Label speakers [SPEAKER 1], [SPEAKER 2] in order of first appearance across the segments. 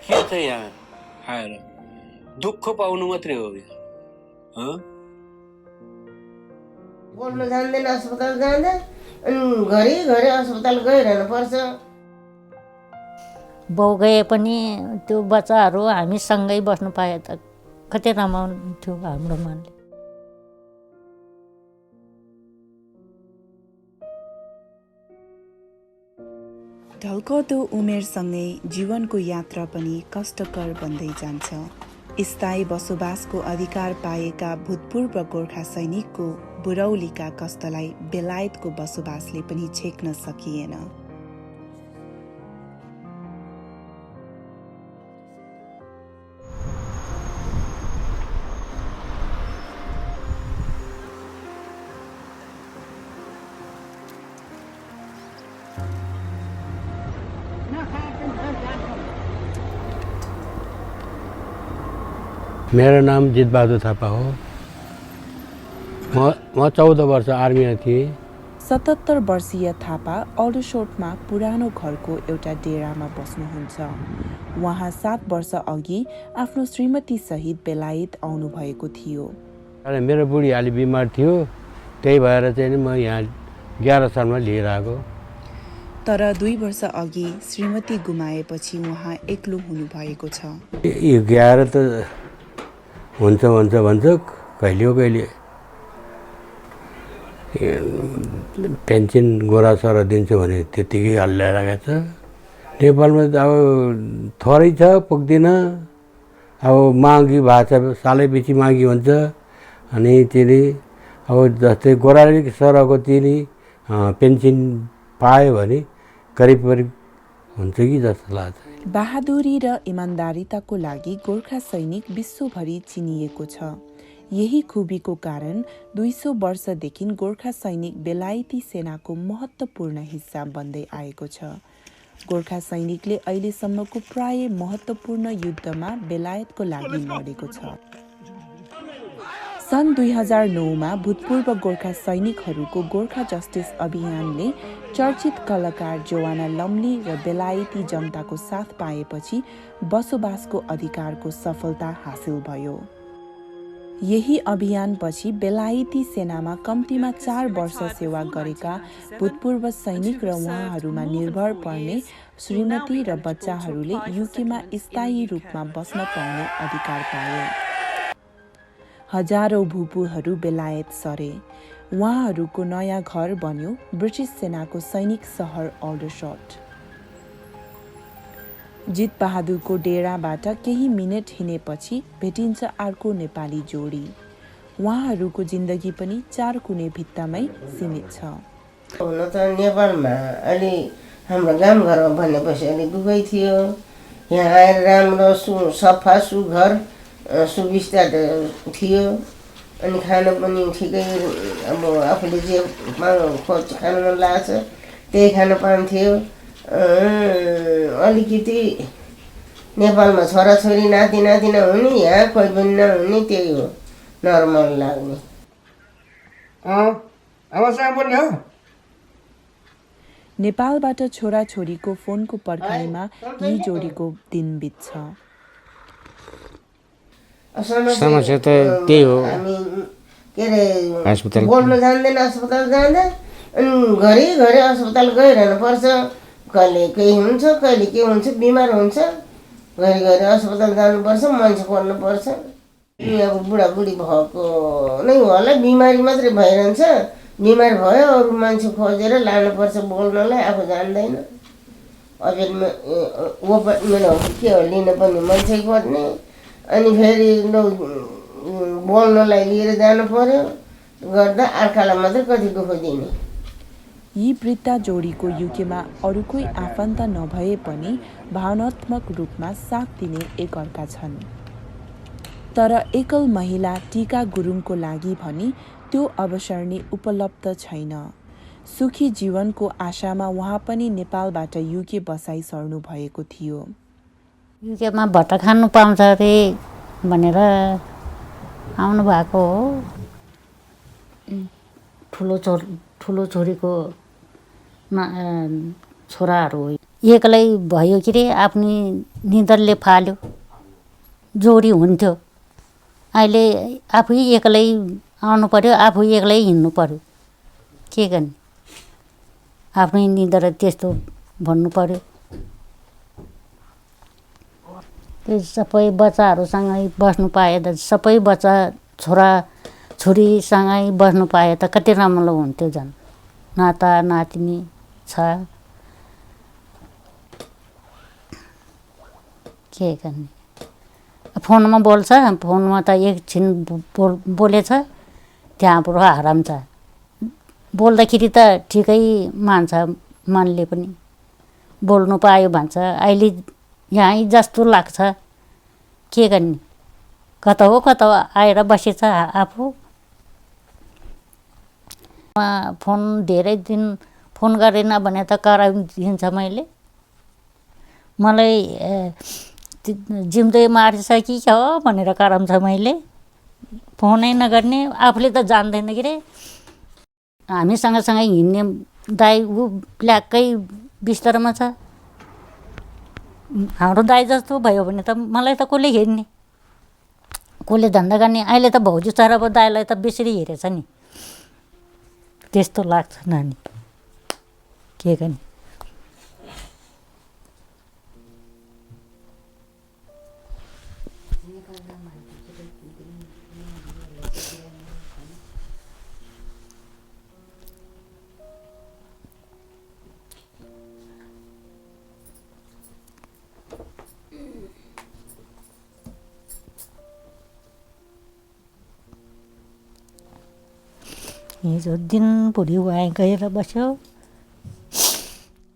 [SPEAKER 1] के छ यहाँ आएर दुःख पाउनु मात्रै हो यहाँ
[SPEAKER 2] बोल्न जान्दैन अस्पताल जाँदा अनि घरिघरि अस्पताल गइरहनु पर्छ।
[SPEAKER 3] बाउ गए पनि त्यो बच्चाहरू हामी सँगै बस्नु पाए त कति रमाउँथ्यो हाम्रो मनले।
[SPEAKER 4] ढल्कदो उमेरसँगै जीवनको यात्रा पनि कष्टकर बन्दै जान्छ। स्थायी बसोबासको अधिकार पाएका भूतपूर्व गोर्खा सैनिकको बुरौलीका कष्टलाई बेलायतको बसोबासले पनि छेक्न सकिएन।
[SPEAKER 5] मेरो नाम जितबहादुर थापा हो। म 14 वर्ष आर्मीमा थिएँ।
[SPEAKER 4] 77 वर्षीय थापा अल्डरसोटमा पुरानो घरको एउटा डेरामा बस्नुहुन्छ। उहाँ 7 वर्ष अघि आफ्नो श्रीमती सहित बेलायत आउनुभएको थियो।
[SPEAKER 5] मेरो बुढी अलि बिमार थियो, त्यही भएर चाहिँ म यहाँ 11 सालमा लिएर आएको।
[SPEAKER 4] तर 2 वर्ष अघि श्रीमती गुमाएपछि उहाँ एक्लो हुनुभएको छ।
[SPEAKER 5] यो 11 त हुन्छ भन्छ कहिले पेन्सन गोरासरा दिन्छु भने त्यतिकै हल्लाइरहेको छ। नेपालमा त अब थोरै छ, पुग्दैन। अब मागी भएको छ, सालैपछि मागी हुन्छ। अनि त्यसले अब जस्तै गोराली सरको त्यसले पेन्सन पायो भने करिब हुन्छ कि जस्तो लाग्छ।
[SPEAKER 4] बहादुरी र इमान्दारिताको लागि गोर्खा सैनिक विश्वभरि चिनिएको छ। यही खुबीको कारण 200 वर्षदेखि गोर्खा सैनिक बेलायती सेनाको महत्त्वपूर्ण हिस्सा बन्दै आएको छ। गोर्खा सैनिकले अहिलेसम्मको प्राय महत्त्वपूर्ण युद्धमा बेलायतको लागि लडेको छ। सन् 2009मा भूतपूर्व गोर्खा सैनिकहरूको गोर्खा जस्टिस अभियानले चर्चित कलाकार जोवाना लम्ली र बेलायती जनताको साथ पाएपछि बसोबासको अधिकारको सफलता हासिल भयो। यही अभियानपछि बेलायती सेनामा कम्तीमा 4 वर्ष सेवा गरेका भूतपूर्व सैनिक र उहाँहरूमा निर्भर पर्ने श्रीमती र बच्चाहरूले युकेमा स्थायी रूपमा बस्न पाउने अधिकार पाए। हजारौं भूपुहरू बेलायत सरे। उहाँहरूको नयाँ घर बन्यो ब्रिटिस सेनाको सैनिक सहर अल्डरसोट। जितबहादुरको डेराबाट केही मिनेट हिँडेपछि भेटिन्छ अर्को नेपाली जोडी। उहाँहरूको जिन्दगी पनि 4 कुने भित्तामै सीमित छ।
[SPEAKER 2] हुन त नेपालमा अलि हाम्रो गाउँघरमा भनेपछि अलि दुःखै थियो। यहाँ आएर राम्रो सफा सुघर सुविस्ता थियो। अनि खान पनि ठिकै, अब आफूले जे खानु मन लाग्छ त्यही खान पाउँथ्यो। अलिकति नेपालमा छोराछोरी नाति नातिना हुने, यहाँ कोही पनि नहुने, त्यही हो नर्मल लाग्ने।
[SPEAKER 4] नेपालबाट छोराछोरीको फोनको पर्खाइमा यी जोडीको दिन बित्छ।
[SPEAKER 5] समस्या त त्यही हो।
[SPEAKER 2] हामी के अरे बोल्न जान्दैन अस्पताल जाँदा अनि घरिघरि अस्पताल गइरहनु पर्छ। कहिले केही हुन्छ, कहिले के हुन्छ, बिमार हुन्छ, घरिघरि अस्पताल जानुपर्छ, मान्छे खोज्नुपर्छ। अब बुढाबुढी भएको नै होला, बिमारी मात्रै भइरहन्छ। बिमार भयो अरू मान्छे खोजेर लानुपर्छ बोल्नलाई, आफू जान्दैन। ओपरेट के हो लिन पनि मान्छे खोज्ने, अनि फेरि बोल्नलाई लिएर जानु पर्यो, गर्दा अर्कालाई मात्रै कति दुःख दिने।
[SPEAKER 4] यी वृद्ध जोडीको युकेमा अरू कोही आफन्त नभए पनि भावनात्मक रूपमा साथ दिने एकअर्का छन्। तर एकल महिला टीका गुरुङको लागि भनी त्यो अवसर नै उपलब्ध छैन। सुखी जीवनको आशामा उहाँ पनि नेपालबाट युके बसाई सर्नु भएको थियो।
[SPEAKER 3] युकेमा भट्ट खानु पाउँछ अरे भनेर आउनु भएको हो। ठुलो छोरीको छोराहरू एक्लै भयो कि रे आफ्नै निधनले फाल्यो जोडी हुन्थ्यो। अहिले आफै एक्लै आउनु पर्यो, आफू एक्लै हिँड्नु पर्यो, के गर्ने। आफ्नै निधन त्यस्तो भन्नु पर्यो। त्यो सबै बच्चाहरूसँगै बस्नु पाए त, सबै बच्चा छोरा छोरीसँगै बस्नु पाए त कति रमाइलो हुन्थ्यो। झन् नाता नातिनी छ, के गर्ने। फोनमा बोल्छ, फोनमा त एकछिन बोलेछ त्यहाँबाट हराम छ। बोल्दाखेरि त ठिकै मान्छ, मनले पनि बोल्नु पायो भन्छ। अहिले यहीँ जस्तो लाग्छ, के गर्ने। कता हो कता आएर बसेछ आफू। फोन धेरै दिन फोन गरेन भने त कराइदिन्छ मैले। मलाई जिउँदै मार्छ कि क्या हो भनेर कराउँछ मैले। फोनै नगर्ने, आफूले त जान्दैन कि रे। हामी सँगसँगै हिँड्ने दाइ ऊ ब्ल्याकै बिस्तरमा छ। हाम्रो दाइ जस्तो भयो भने त मलाई त कसले हेर्ने, कसले धन्दा गर्ने। अहिले त भाउजू छ र अब दाइलाई त बेसरी हेरेछ नि, त्यस्तो लाग्छ नानी, के गर्ने। हिजो दिनभरि उहाँ गएर बस्यो,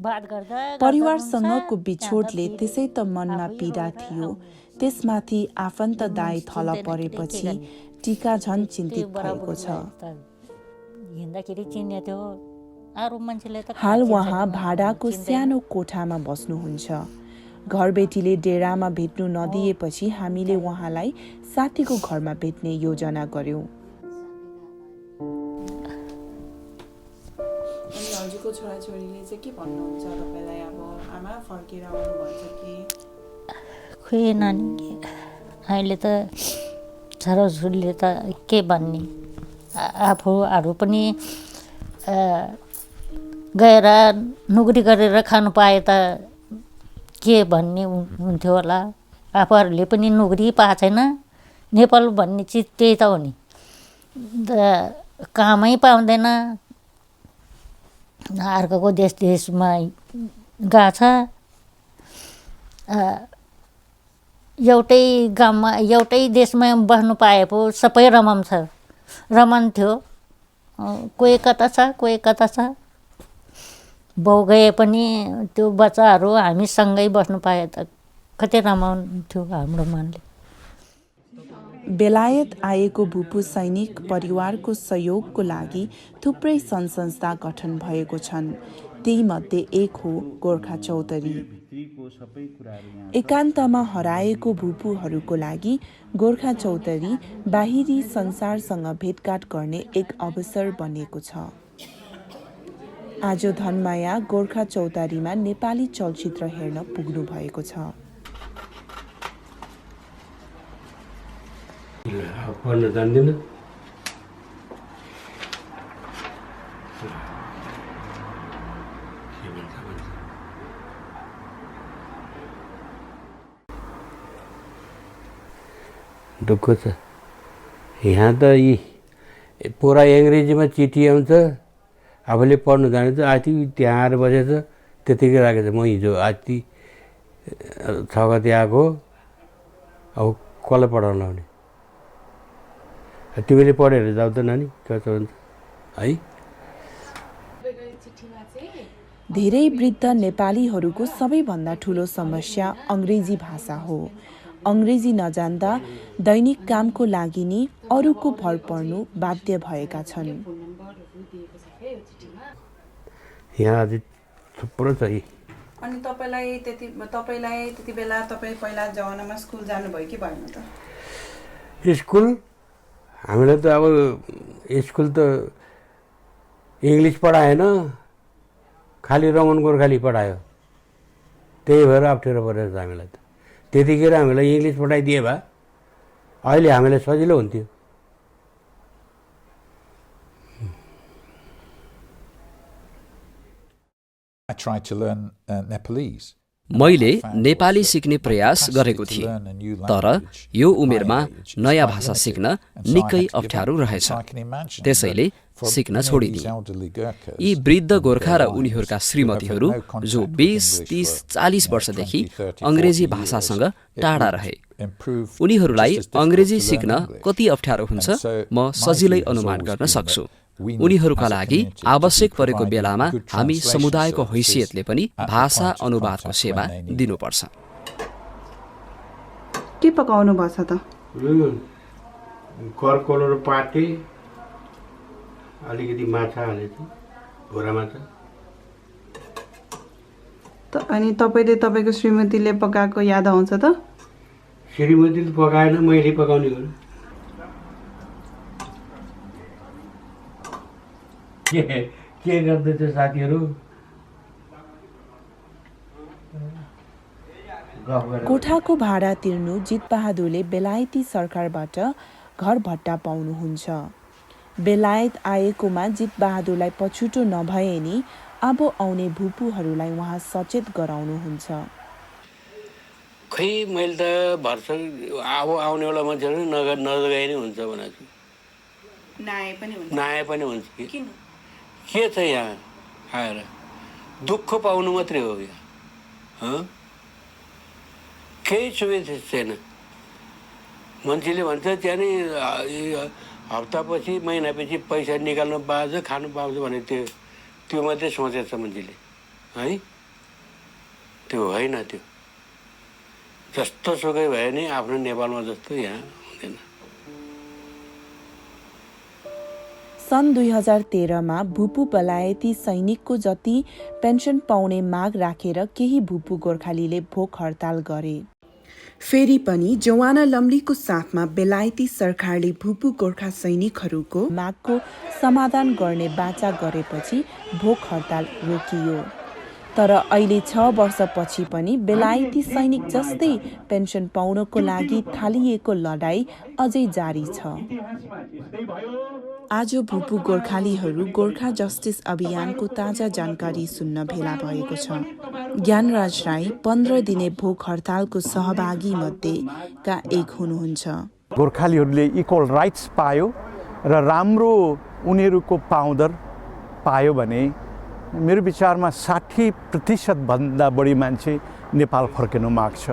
[SPEAKER 3] बात गर्दा
[SPEAKER 4] परिवारसँगको बिछोडले त्यसै त मनमा पीडा थियो, त्यसमाथि आफन्त दाइ थल परेपछि टिका झन् चिन्तित भएको छ।
[SPEAKER 3] हिँड्दाखेरि चिन्ने थियो, अरू मान्छेले त।
[SPEAKER 4] हाल उहाँ भाडाको सानो कोठामा बस्नुहुन्छ। घरबेटीले डेरामा भेट्नु नदिएपछि हामीले उहाँलाई साथीको घरमा भेट्ने योजना गर्यौं।
[SPEAKER 6] हजुरको छोराछोरीले चाहिँ के भन्नुहुन्छ तपाईँलाई? अब आमा फर्केर आउनु भन्छ कि?
[SPEAKER 3] खोइ नानी, अहिले त छोराछोरीले त के भन्ने। आफूहरू पनि गएर नोकरी गरेर खानु पाए त के भन्ने हुन्थ्यो होला। आफूहरूले पनि नोकरी पाएको छैन। नेपाल भन्ने चिज त्यही त हो नि, कामै पाउँदैन। अर्काको देशमा गएको छ। एउटै गाउँमा एउटै देशमा बस्नु पाए पो सबै रमाउँथ्यो। कोही कता छ, कोही कता छ। बाउ गए पनि त्यो बच्चाहरू हामी सँगै बस्नु पाए त कति रमाउँथ्यो हाम्रो मनले।
[SPEAKER 4] बेलायत आएको भूपू सैनिक परिवारको सहयोगको लागि थुप्रै सङ्घ-संस्था गठन भएको छन्। त्यही मध्ये एक हो गोर्खा चौधरी। एकान्तमा हराएको भूपूहरूको लागि गोर्खा चौधरी बाहिरी संसारसँग भेटघाट गर्ने एक अवसर बनेको छ। आज धनमाया गोर्खा चौधरीमा नेपाली चलचित्र हेर्न पुग्नु भएको छ।
[SPEAKER 5] पढ्न जान्दिनँ। दुःख छ। यहाँ त यी पुरा अङ्ग्रेजीमा चिठी आउँछ, आफूले पढ्नु जानेछ। आति त्यहाँ आएर बसेछ, त्यतिकै राखेछ। म हिजो आति 6 गते आएको, अब कसलाई पढाउन लाउने? तिमीले पढेर जाऊ त नानी, कस्तो हुन्छ है।
[SPEAKER 4] धेरै वृद्ध नेपालीहरूको सबैभन्दा ठुलो समस्या अङ्ग्रेजी भाषा हो। अङ्ग्रेजी नजान्दा दैनिक कामको लागि नि अरूको भर पर्नु बाध्य भएका छन्।
[SPEAKER 5] यहाँ अझै थुप्रो छ।
[SPEAKER 6] अनि तपाईँलाई त्यति बेला तपाईँ पहिला जमानामा स्कुल जानुभयो कि भएन त?
[SPEAKER 5] स्कुल हामीलाई त अब स्कुल त इङ्ग्लिस पढाएन, खालि रमन गोर्खाली पढायो। त्यही भएर अप्ठ्यारो परेछ हामीलाई त। त्यतिखेर हामीलाई इङ्ग्लिस पठाइदिए भए अहिले हामीलाई सजिलो हुन्थ्यो।
[SPEAKER 7] I tried to learn Nepalese.
[SPEAKER 8] मैले नेपाली सिक्ने प्रयास गरेको थिएँ, तर यो उमेरमा नयाँ भाषा सिक्न निकै अप्ठ्यारो रहेछ, त्यसैले सिक्न छोडिदिएँ। यी वृद्ध गोर्खा र उनीहरूका श्रीमतीहरू जो 20, 30, 40 वर्षदेखि अङ्ग्रेजी भाषासँग टाढा रहे, उनीहरूलाई अङ्ग्रेजी सिक्न कति अप्ठ्यारो हुन्छ म सजिलै अनुमान गर्न सक्छु। उनीहरूका लागि आवश्यक परेको बेलामा हामी समुदायको हैसियतले पनि भाषा अनुवादको सेवा दिनुपर्छ।
[SPEAKER 6] के पकाउनु भएको छ त?
[SPEAKER 5] कर्कोलो र पाटे, अलिकति माछा हालेको भोरा माछा।
[SPEAKER 6] अनि तपाईँले तपाईँको श्रीमतीले पकाएको याद आउँछ त?
[SPEAKER 5] श्रीमतीले पकाएन, मैले पकाउने गरेँ। के गर्दैछ साथीहरू?
[SPEAKER 4] कोठाको भाडा तिर्नु जितबहादुरले बेलायती सरकारबाट घर भट्टा पाउनुहुन्छ। बेलायत आएकोमा जितबहादुरलाई पछुटो नभए नि अब आउने भूपुहरूलाई उहाँ सचेत गराउनुहुन्छ।
[SPEAKER 1] खै मैले त भर्छ अब आउनेवाला मान्छेहरू नगए नै हुन्छ भनेको छु। नआए पनि हुन्छ कि के छ यहाँ आएर दुःख पाउनु मात्रै हो यहाँ, केही सुविधा छैन। मान्छेले भन्छ त्यहाँ नि हप्तापछि महिनापछि पैसा निकाल्नु पाउँछ, खानु पाउँछ भने त्यो मात्रै सोचेको छ मान्छेले है। त्यो होइन, त्यो जस्तो सुकै भए नि आफ्नो नेपालमा जस्तो यहाँ हुँदैन।
[SPEAKER 4] सन् 2013मा भूपू बेलायती सैनिकको जति पेन्सन पाउने माग राखेर केही भूपू गोर्खालीले भोक हडताल गरे। फेरि पनि जोवाना लम्लीको साथमा बेलायती सरकारले भूपू गोर्खा सैनिकहरूको मागको समाधान गर्ने बाचा गरेपछि भोक हडताल रोकियो। तर अहिले 6 वर्षपछि पनि बेलायती सैनिक जस्तै पेन्सन पाउनको लागि थालिएको लडाई अझै जारी छ। आज भूपू गोर्खालीहरू गोर्खा जस्टिस अभियानको ताजा जानकारी सुन्न भेला भएको छ। ज्ञानराज राई 15 दिने भोक हडतालको सहभागी मध्येका एक हुनुहुन्छ।
[SPEAKER 9] गोर्खालीहरूले इक्वल राइट्स पायो र राम्रो उनीहरूको पाउँदर पायो भने मेरो विचारमा 60% भन्दा बढी मान्छे नेपाल फर्किनु माग्छ।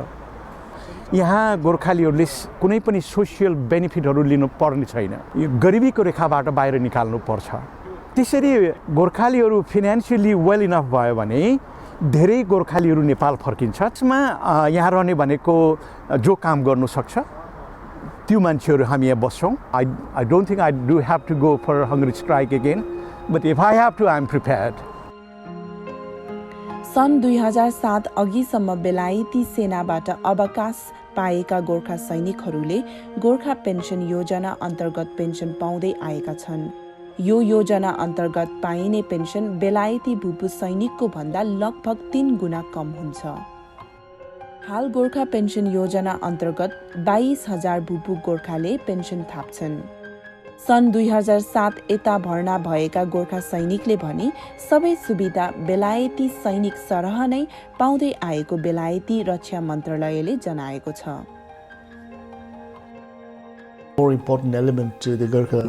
[SPEAKER 9] यहाँ गोर्खालीहरूले कुनै पनि सोसियल बेनिफिटहरू लिनु पर्ने छैन, यो गरिबीको रेखाबाट बाहिर निकाल्नु पर्छ। त्यसरी गोर्खालीहरू फिनान्सियली वेल इनफ भयो भने धेरै गोर्खालीहरू नेपाल फर्किन्छ। यसमा यहाँ रहने भनेको जो काम गर्नु सक्छ त्यो मान्छेहरू हामी यहाँ बस्छौँ। I don't think I do have to go for a hunger strike again, but if I have to, I am prepared.
[SPEAKER 4] सन् 2007 अघिसम्म बेलायती सेनाबाट अवकाश पाएका गोर्खा सैनिकहरूले गोर्खा पेन्सन योजना अन्तर्गत पेन्सन पाउँदै आएका छन्। यो योजना अन्तर्गत पाइने पेन्सन बेलायती भूपू सैनिकको भन्दा लगभग 3 गुणा कम हुन्छ। हाल गोर्खा पेन्सन योजना अन्तर्गत 22,000 भूपू गोर्खाले पेन्सन थाप्छन्। सन् 2007 यता भर्ना भएका गोर्खा सैनिकले भने सबै सुविधा बेलायती सैनिक सरह नै पाउँदै आएको बेलायती रक्षा मन्त्रालयले जनाएको छ।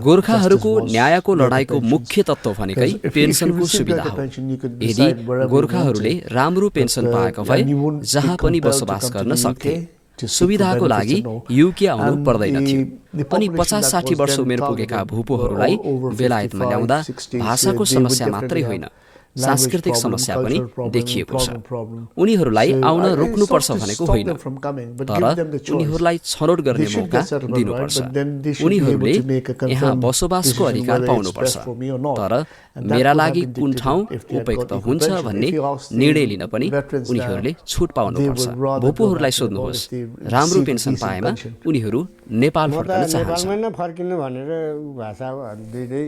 [SPEAKER 8] गोर्खाहरूको न्यायको लडाईँको मुख्य तत्त्व भनेकै पेन्सनको सुविधा हो। यदि गोर्खाहरूले राम्रो पेन्सन पाएको भए जहाँ पनि बसोबास गर्न सक्थे। सुविधाको लागि युके आउनु पर्दैन थियो। अनि 50-60 वर्ष उमेर पुगेका भूपुहरूलाई बेलायतमा ल्याउँदा भाषाको समस्या मात्रै होइन, सांस्कृतिक समस्या पनि देखिएको छ। उनीहरूलाई आउन रोक्नुपर्छ भनेको होइन, तर उनीहरूलाई छनौट गर्ने मौका दिनुपर्छ। उनीहरूले यहाँ बसोबासको अधिकार पाउनुपर्छ, तर मेरा लागि कुन ठाउँ उपयुक्त हुन्छ भन्ने निर्णय लिन पनि उनीहरूले छुट पाउनुपर्छ। भूपुहरूलाई सोध्नुहोस्, राम्रो पेन्सन पाएमा उनीहरू नेपाल फर्कन चाहन्छन्।
[SPEAKER 10] फर्किनु भनेर भाषा दुईटै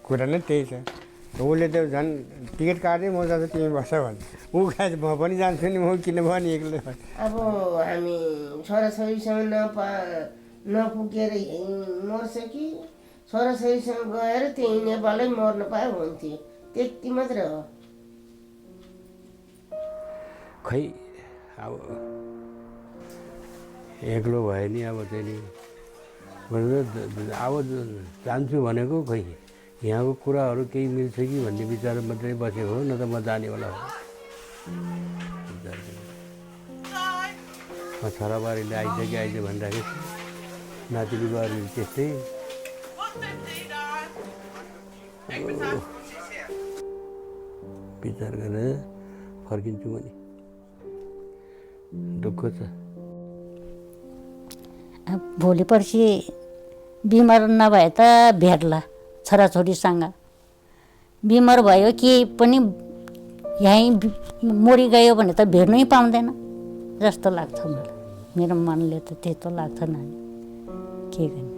[SPEAKER 10] कुरा नै त्यही छ। उसले त झन् टिकट काट्दै म जान्छ तिमी बस्छ भन्छ ऊ खास म पनि जान्छु नि म किन भयो नि एक्लै
[SPEAKER 2] अब हामी छोराछोरीसँग नपुगेर मर्छ कि छोराछोरीसँग गएर त्यही नेपालै मर्न पाए हुन्थ्यो त्यति मात्रै हो
[SPEAKER 5] खै अब एक्लो भयो नि अब चाहिँ नि अब जान्छु भनेको खै यहाँको कुराहरू केही मिल्छ कि भन्ने विचार मात्रै बसेको हो न त म जानेवाला हो म छोराबारीले आइज कि आइज भनिराखेको छु नातिनी बुहारीले त्यस्तै विचार गरेर फर्किन्छु म नि दुःख छ
[SPEAKER 3] भोलि पर्सि बिमार नभए त भेट्ला छोराछोरीसँग बिमार भयो के पनि यहीँ मरि गयो भने त भेट्नै पाउँदैन जस्तो लाग्छ मलाई मेरो मनले त त्यस्तो लाग्छ नानी के गर्ने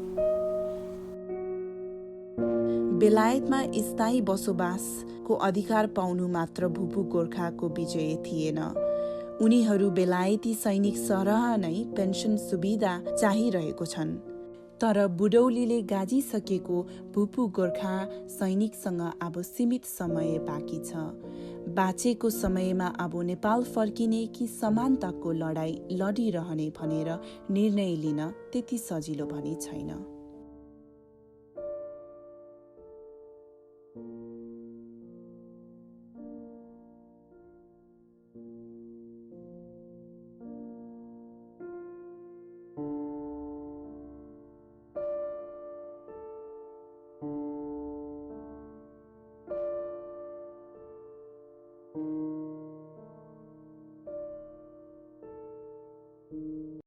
[SPEAKER 4] बेलायतमा स्थायी बसोबासको अधिकार पाउनु मात्र भूपू गोर्खाको विजय थिएन उनीहरू बेलायती सैनिक सरह नै पेन्सन सुविधा चाहिरहेको छन् तर बुढौलीले गाजिसकेको भूपू गोर्खा सैनिकसँग अब सीमित समय बाँकी छ बाँचेको समयमा अब नेपाल फर्किने कि समानताको लडाईँ लडिरहने भनेर निर्णय लिन त्यति सजिलो पनि छैन